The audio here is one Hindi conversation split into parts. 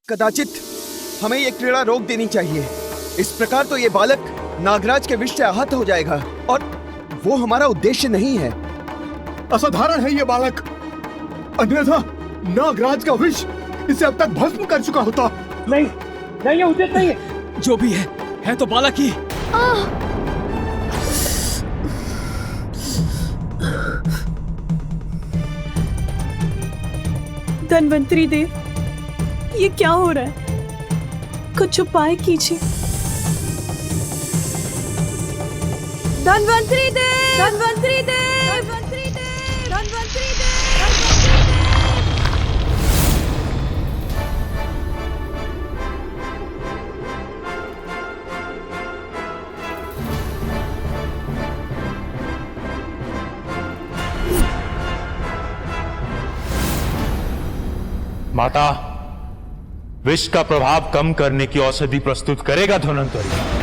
कदाचित हमें ये क्रीड़ा रोक देनी चाहिए। इस प्रकार तो ये बालक नागराज के विष से आहत हो जाएगा और वो हमारा उद्देश्य नहीं है। असाधारण है ये बालक, अन्यथा नागराज का विष इसे अब तक भस्म कर चुका होता। नहीं नहीं, ये उचित नहीं है। जो भी है तो बालक ही। धन्वंतरी देव, ये क्या हो रहा है? कुछ उपाय कीजिए। धन्वंतरी देव, धन्वंतरी देव, धन्वंतरी देव, धन्वंतरी देव। माता, विष का प्रभाव कम करने की औषधि प्रस्तुत करेगा धन्वंतरी।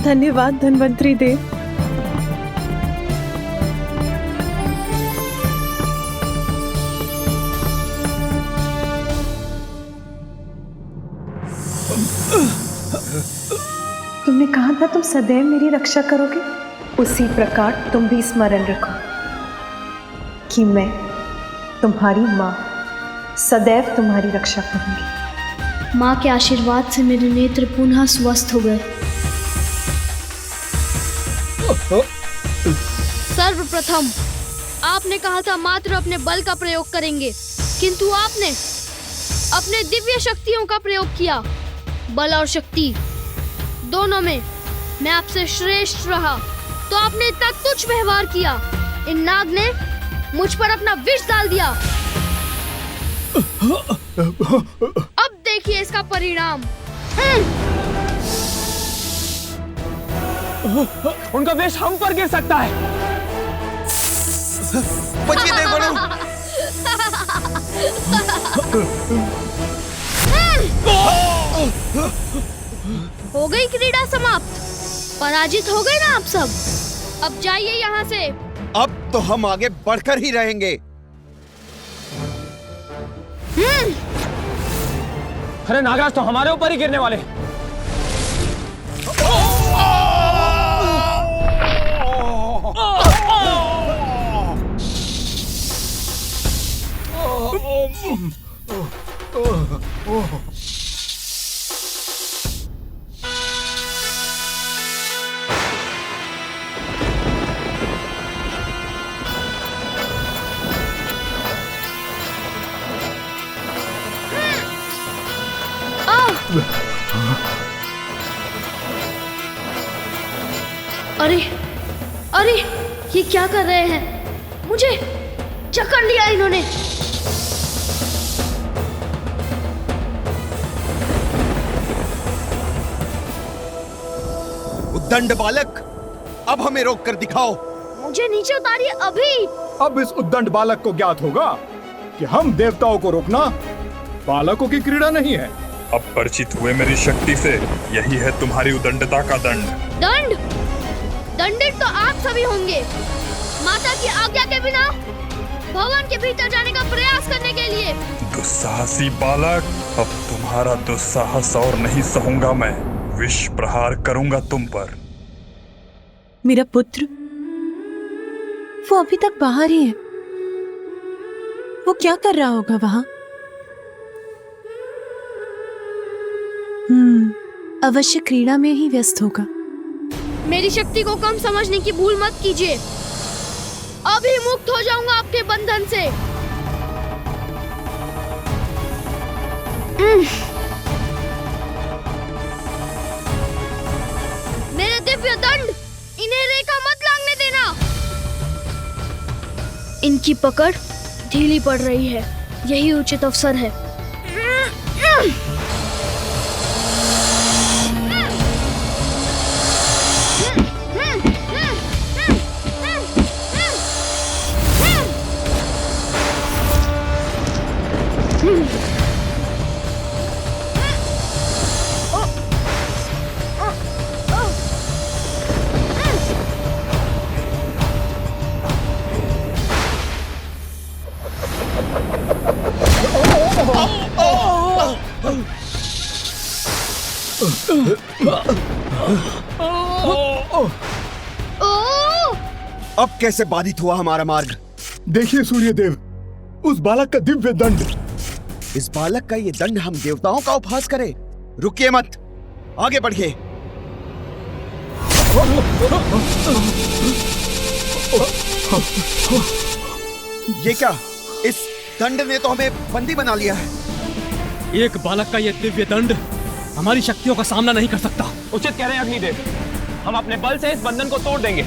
धन्यवाद धन्वंतरी देव। तुमने कहा था तुम सदैव मेरी रक्षा करोगे, उसी प्रकार तुम भी स्मरण रखो कि मैं तुम्हारी माँ सदैव तुम्हारी रक्षा करूंगी। माँ के आशीर्वाद से मेरे नेत्र पुनः स्वस्थ हो गए। सर्वप्रथम आपने कहा था मात्र अपने बल का प्रयोग करेंगे, किंतु आपने अपने दिव्य शक्तियों का प्रयोग किया। बल और शक्ति दोनों में मैं आपसे श्रेष्ठ रहा, तो आपने इतना तुच्छ व्यवहार किया। इन नाग ने मुझ पर अपना विष डाल दिया। अब देखिए इसका परिणाम। उनका विष हम पर गिर सकता है। बचिए देवगणों। हो गई क्रीड़ा समाप्त। पराजित हो गए ना आप सब। अब जाइए यहाँ से। अब तो हम आगे बढ़कर ही रहेंगे। अरे नागराज तो हमारे ऊपर ही गिरने वाले। अरे अरे, ये क्या कर रहे हैं? मुझे जकड़ लिया इन्होंने। उद्दंड बालक, अब हमें रोक कर दिखाओ। मुझे नीचे उतारिए अभी। अब इस उद्दंड बालक को ज्ञात होगा कि हम देवताओं को रोकना बालकों की क्रीड़ा नहीं है। अब परिचित हुए मेरी शक्ति से, यही है तुम्हारी उदंडता का दंड। दंड? दंडित तो आप सभी होंगे। माता की आज्ञा के बिना भवन के भीतर जाने का प्रयास करने के लिए। दुस्साहसी बालक, अब तुम्हारा दुस्साहस और नहीं सहूंगा मैं। विष प्रहार करूंगा तुम पर। मेरा पुत्र, वो अभी तक बाहर ही है। वो क्या कर रहा होगा वहां? अवश्य क्रीड़ा में ही व्यस्त होगा। मेरी शक्ति को कम समझने की भूल मत कीजिए। अभी मुक्त हो जाऊंगा आपके बंधन से। मेरे दिव्य दंड, इन्हें रेखा मत लागने देना। इनकी पकड़ ढीली पड़ रही है, यही उचित अवसर है। अब कैसे बाधित हुआ हमारा मार्ग? देखिए सूर्यदेव, उस बालक का दिव्य दंड। इस बालक का ये दंड हम देवताओं का उपहास करे? रुकिए मत, आगे बढ़िए। ये क्या? इस दंड ने तो हमें बंदी बना लिया है। एक बालक का यह दिव्य दंड हमारी शक्तियों का सामना नहीं कर सकता। उचित कह रहे हैं अग्निदेव, हम अपने बल से इस बंधन को तोड़ देंगे।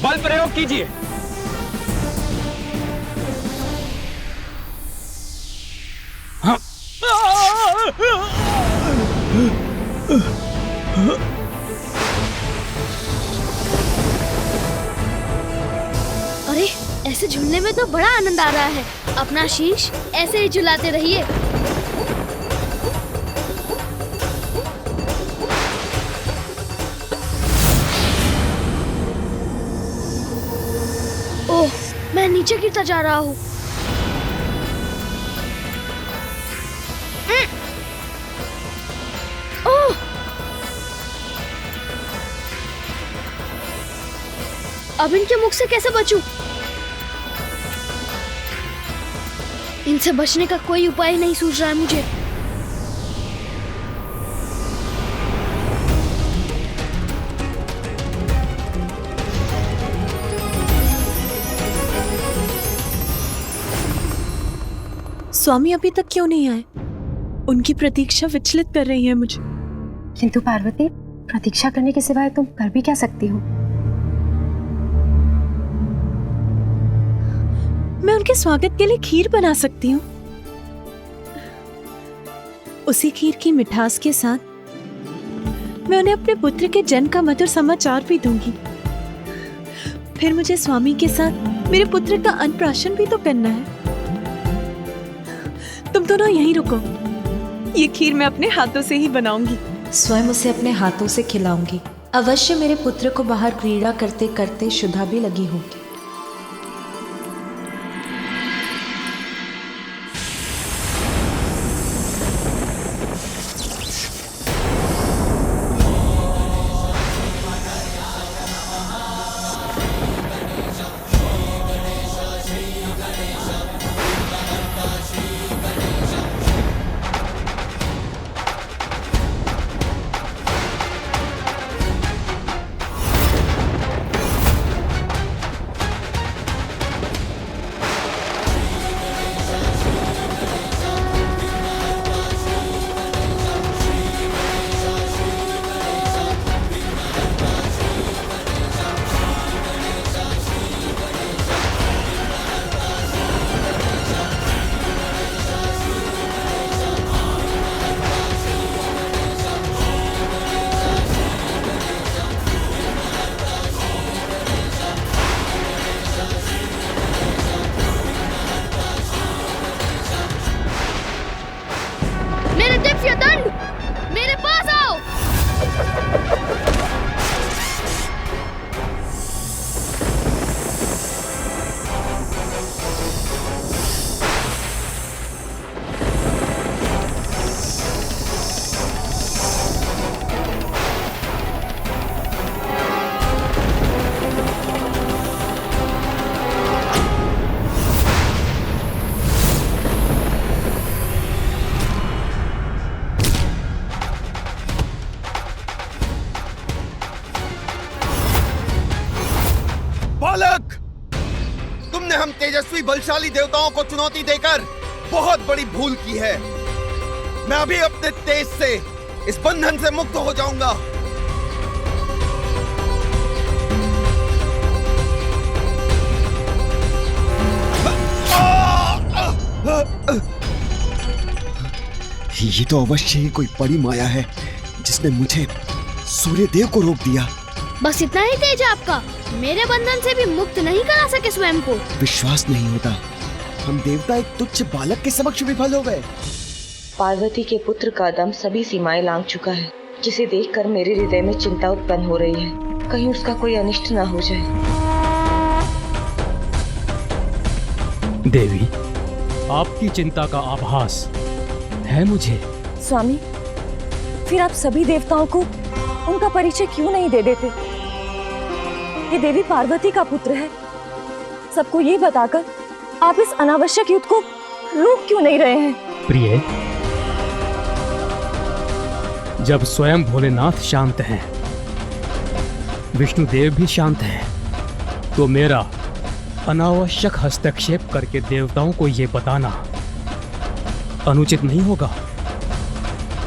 बल प्रयोग कीजिए। हाँ। अरे, ऐसे झूलने में तो बड़ा आनंद आ रहा है। अपना शीश ऐसे ही झुलाते रहिए। ओह, मैं नीचे गिरता जा रहा हूँ। ओह, अब इनके मुख से कैसे बचूं? इनसे बचने का कोई उपाय नहीं सूझ रहा है मुझे। स्वामी अभी तक क्यों नहीं आए? उनकी प्रतीक्षा विचलित कर रही है मुझे। किंतु पार्वती, प्रतीक्षा करने के सिवाय तुम कर भी क्या सकती हो? मैं उनके स्वागत के लिए खीर बना सकती हूँ। उसी खीर की मिठास के साथ मैं उन्हें अपने पुत्र के जन्म का मधुर समाचार भी दूंगी। फिर मुझे स्वामी के साथ मेरे पुत्र का अन्नप्राशन भी तो करना है। तुम दोनों यहीं रुको, ये खीर मैं अपने हाथों से ही बनाऊंगी। स्वयं उसे अपने हाथों से खिलाऊंगी। अवश्य मेरे पुत्र को बाहर क्रीड़ा करते करते शुद्धा भी लगी होगी। दिव्य दंड, मेरे पास आओ। तेजस्वी बलशाली देवताओं को चुनौती देकर बहुत बड़ी भूल की है। मैं अभी अपने तेज से इस बंधन से मुक्त हो जाऊंगा। ये तो अवश्य ही कोई बड़ी माया है जिसने मुझे सूर्यदेव को रोक दिया। बस इतना ही तेज है आपका? मेरे बंधन से भी मुक्त नहीं करा सके स्वयं को? विश्वास नहीं होता, हम देवता एक तुच्छ बालक के समक्ष विफल हो गए। पार्वती के पुत्र का दम सभी सीमाएं लांघ चुका है, जिसे देखकर मेरे हृदय में चिंता उत्पन्न हो रही है। कहीं उसका कोई अनिष्ट न हो जाए। देवी, आपकी चिंता का आभास है मुझे। स्वामी, फिर आप सभी देवताओं को उनका परिचय क्यों नहीं दे देते? ये देवी पार्वती का पुत्र है। सबको ये बताकर आप इस अनावश्यक युद्ध को रोक क्यों नहीं रहे हैं? प्रिय, जब स्वयं भोलेनाथ शांत हैं, विष्णुदेव भी शांत हैं, तो मेरा अनावश्यक हस्तक्षेप करके देवताओं को ये बताना अनुचित नहीं होगा।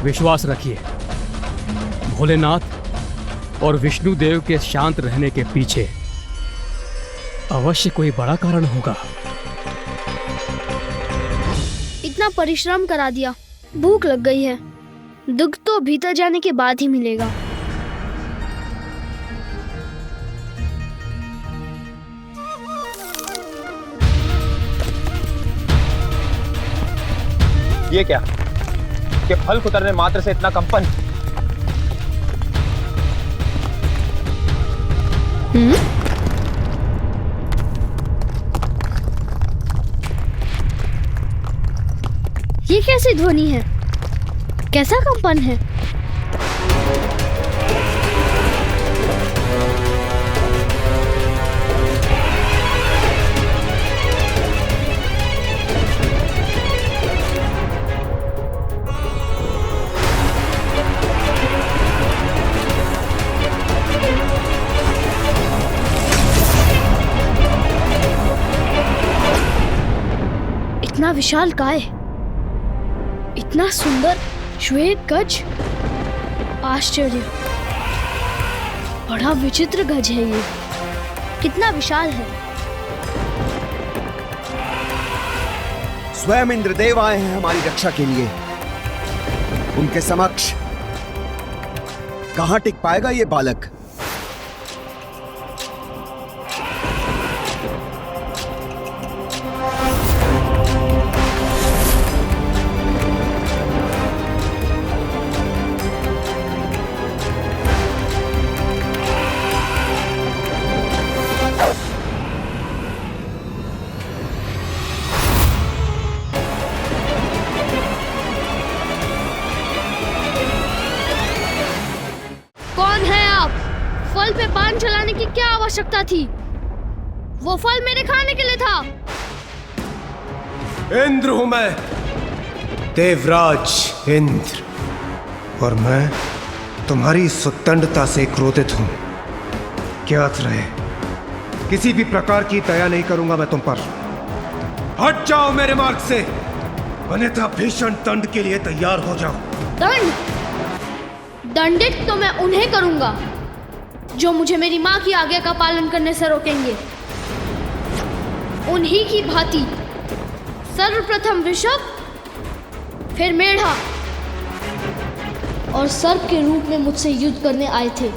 विश्वास रखिए, भोलेनाथ और विष्णुदेव के शांत रहने के पीछे अवश्य कोई बड़ा कारण होगा। इतना परिश्रम करा दिया, भूख लग गई है। दुख तो भीतर जाने के बाद ही मिलेगा। ये क्या कि फल उतरने मात्र से इतना कंपन? ये कैसी ध्वनि है? कैसा कंपन है? इतना विशाल काय, इतना सुंदर श्वेत गज, आश्चर्य, बड़ा विचित्र गज है ये। कितना विशाल है। स्वयं इंद्रदेव आए हैं हमारी रक्षा के लिए। उनके समक्ष कहां टिक पाएगा ये बालक? फल पे बाण चलाने की क्या आवश्यकता थी? वो फल मेरे खाने के लिए था। इंद्र हूं मैं, देवराज इंद्र, और मैं तुम्हारी सुदंडता से क्रोधित हूं। ज्ञात रहे, किसी भी प्रकार की दया नहीं करूंगा मैं तुम पर। हट जाओ मेरे मार्ग से, अन्यथा भीषण दंड के लिए तैयार हो जाओ। दंड? दंडित तो मैं उन्हें करूंगा जो मुझे मेरी माँ की आज्ञा का पालन करने से रोकेंगे। उन्हीं की भांति सर्वप्रथम वृषभ, फिर मेढ़ा और सर्प के रूप में मुझसे युद्ध करने आए थे।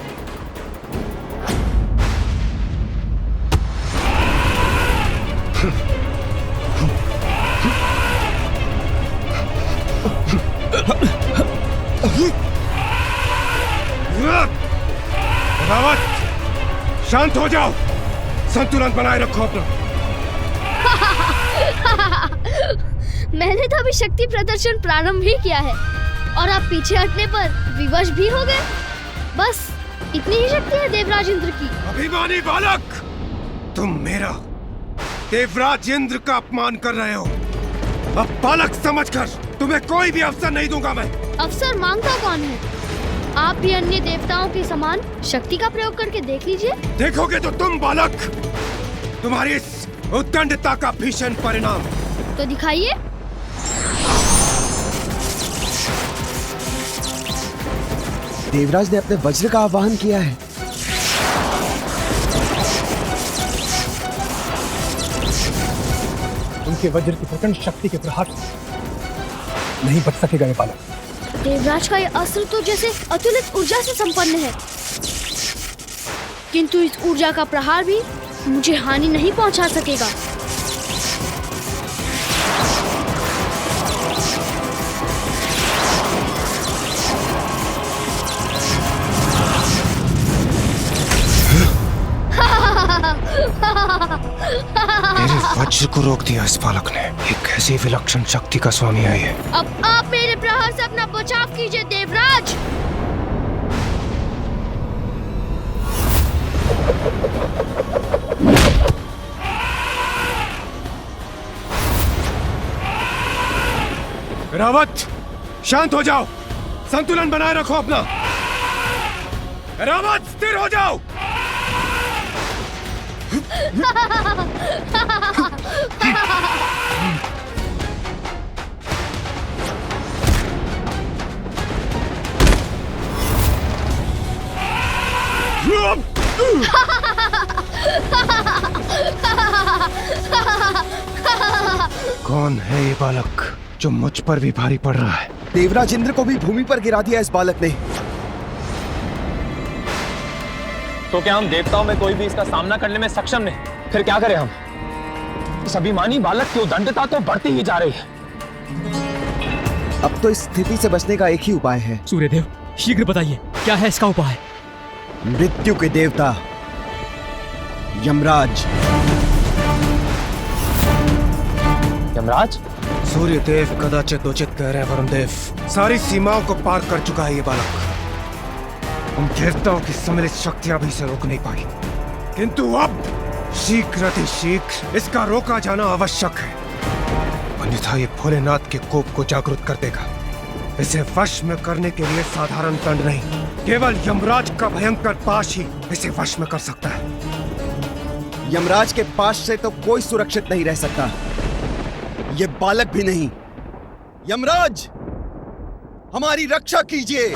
रावत, शांत हो जाओ, संतुलन बनाए रखो अपना। मैंने तो अभी शक्ति प्रदर्शन प्रारंभ ही किया है और आप पीछे हटने पर विवश भी हो गए। बस इतनी ही शक्ति है देवराज इंद्र की। अभिमानी बालक, तुम मेरा देवराज इंद्र का अपमान कर रहे हो। अब बालक समझकर तुम्हें कोई भी अवसर नहीं दूंगा मैं। अवसर मांगता कौन है? आप भी अन्य देवताओं के समान शक्ति का प्रयोग करके देख लीजिए। देखोगे तो तुम बालक, तुम्हारी इस उद्दंडता का भीषण परिणाम। तो दिखाइए। देवराज ने अपने वज्र का आवाहन किया है। उनके वज्र की प्रचंड शक्ति के प्रहार नहीं बच सकेगा ये बालक। देवराज का यह अस्त्र तो जैसे अतुलित ऊर्जा से संपन्न है, किंतु इस ऊर्जा का प्रहार भी मुझे हानि नहीं पहुंचा सकेगा। मेरे वज्र को रोक दिया इस बालक ने। एक ऐसी विलक्षण शक्ति का स्वामी है ये। अब आप मेरे प्रहार से अपना बचाव कीजिए देवराज। रावत, शांत हो जाओ, संतुलन बनाए रखो अपना। रावत, स्थिर हो जाओ। कौन है ये बालक जो मुझ पर भी भारी पड़ रहा है? देवराज इंद्र को भी भूमि पर गिरा दिया इस बालक ने। तो क्या हम देवताओं में कोई भी इसका सामना करने में सक्षम नहीं? फिर क्या करें हम? इस अभिमानी बालक की उद्दंडता तो बढ़ती ही जा रही है। अब तो इस स्थिति से बचने का एक ही उपाय है। सूर्यदेव, शीघ्र बताइए, क्या है इसका उपाय? मृत्यु के देवता यमराज। यमराज? सूर्यदेव कदाचित उचित कह रहे हैं वरुणदेव। सारी सीमाओं को पार कर चुका है ये बालक। उन देवताओं की सम्मिलित शक्तियां भी इसे रोक नहीं पाई, किंतु अब शीघ्र अतिशीघ्र इसका रोका जाना आवश्यक है, अन्यथा ये भोलेनाथ के कोप को जागृत कर देगा। इसे वश में करने के लिए साधारण दंड नहीं, केवल यमराज का भयंकर पाश ही इसे वश में कर सकता है। यमराज के पाश से तो कोई सुरक्षित नहीं रह सकता, ये बालक भी नहीं। यमराज, हमारी रक्षा कीजिए।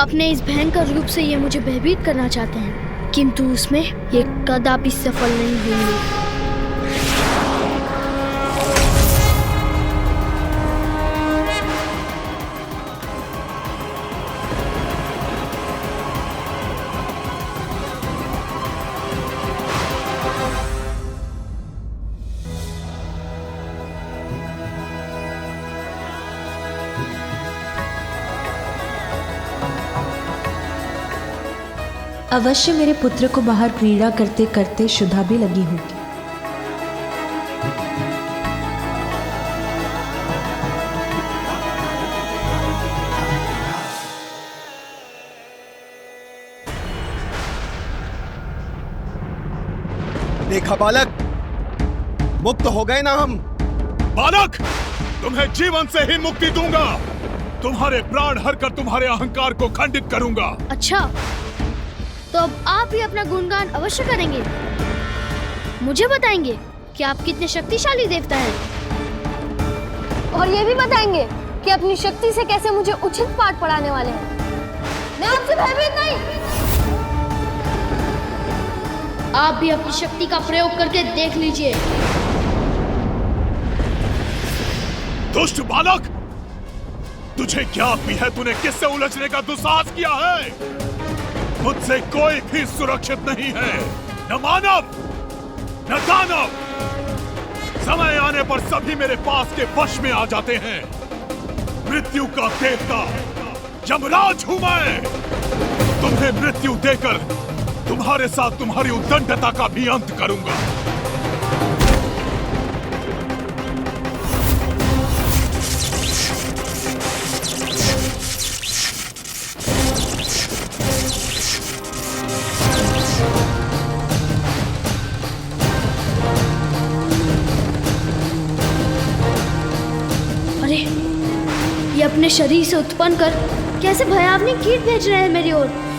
अपने इस भयंकर रूप से ये मुझे भयभीत करना चाहते हैं, किंतु उसमें ये कदापि सफल नहीं होंगे। अवश्य मेरे पुत्र को बाहर क्रीड़ा करते करते शुद्धा भी लगी होगी। देखा बालक, मुक्त हो गए ना हम। बालक, तुम्हें जीवन से ही मुक्ति दूंगा। तुम्हारे प्राण हरकर तुम्हारे अहंकार को खंडित करूंगा। अच्छा, तो अब आप ही अपना गुणगान अवश्य करेंगे, मुझे बताएंगे कि आप कितने शक्तिशाली देवता हैं, और ये भी बताएंगे कि अपनी शक्ति से कैसे मुझे उचित पाठ पढ़ाने वाले हैं। मैं आपसे भयभीत नहीं। आप भी अपनी शक्ति का प्रयोग करके देख लीजिए। दुष्ट बालक, तुझे ज्ञात भी है तूने किससे उलझने का दुस्साहस किया है? मुझसे कोई भी सुरक्षित नहीं है, न मानव न दानव। समय आने पर सभी मेरे पास के वश में आ जाते हैं। मृत्यु का देवता यमराज हूं मैं। तुम्हें मृत्यु देकर तुम्हारे साथ तुम्हारी उद्दंडता का भी अंत करूंगा। अरे, ये अपने शरीर से उत्पन्न कर कैसे भयावनी कीट भेज रहे हैं मेरी ओर।